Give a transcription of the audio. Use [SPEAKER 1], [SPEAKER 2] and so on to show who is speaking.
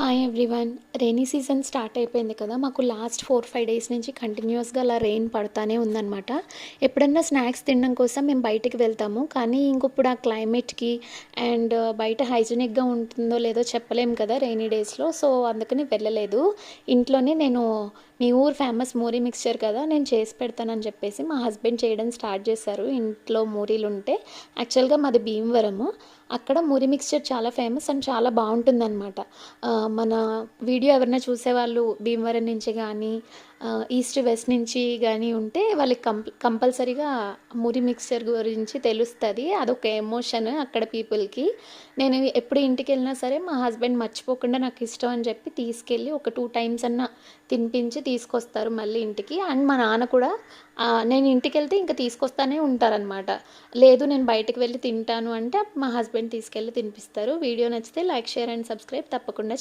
[SPEAKER 1] Hi everyone. Rainy season start అయిపోయింది కదా! మాకు లాస్ట్ 4, 5 డేస్ నుంచి కంటిన్యూయస్‌గా అలా రెయిన్ పడతానే ఉందనమాట. ఎప్పుడన్నా స్నాక్స్ తినడం కోసం మేము బయటికి వెళ్తాము. కానీ ఇంకిప్పుడు ఆ క్లైమేట్‌కి అండ్ బయట హైజీనిక్‌గా ఉంటుందో లేదో చెప్పలేము కదా! రెయినీ డేస్‌లో. సో, అందుకని వెళ్ళలేదు. ఇంట్లోనే నేను మీ ఊరు ఫేమస్ మూరీ మిక్స్చర్ కదా! నేను చేసి పెడతానని చెప్పేసి మా హస్బెండ్ చేయడం స్టార్ట్ చేశారు. ఇంట్లో మూరీలుంటే యాక్చువల్‌గా మాది భీమవరము. అక్కడ మూరీ మిక్స్చర్ చాలా ఫేమస్ అండ్ చాలా బావుంటుందనమాట. మన వీడియో ఎవరైనా చూసేవాళ్ళు భీమవరం నుంచి గానీ, ఈస్ట్, వెస్ట్ నుంచి గానీ ఉంటే వాళ్ళకి కంపల్సరీగా మురి మిక్స్చర్ గురించి తెలుస్తది. అదొక ఎమోషన్ అక్కడ పీపుల్‌కి. నేను ఎప్పుడు ఇంటికెళ్ళినా సరే మా హస్బెండ్ మర్చిపోకుండా నాకిష్టం అని చెప్పి తీసుకెళ్ళి ఒక 2 టైమ్స్ అన్నా తినిపించి తీసుకొస్తారు మళ్ళీ ఇంటికి. అండ్ మా నాన్న కూడా నేను ఇంటికెళ్తే ఇంక తీసుకొస్తానే ఉంటారనమాట. లేదు నేను బయటికి వెళ్ళి తింటాను అంటే మా హస్బెండ్ తీసుకెళ్ళి తినిపిస్తారు. వీడియో నచ్చితే లైక్, షేర్ అండ్ సబ్స్క్రైబ్ తప్పకుండా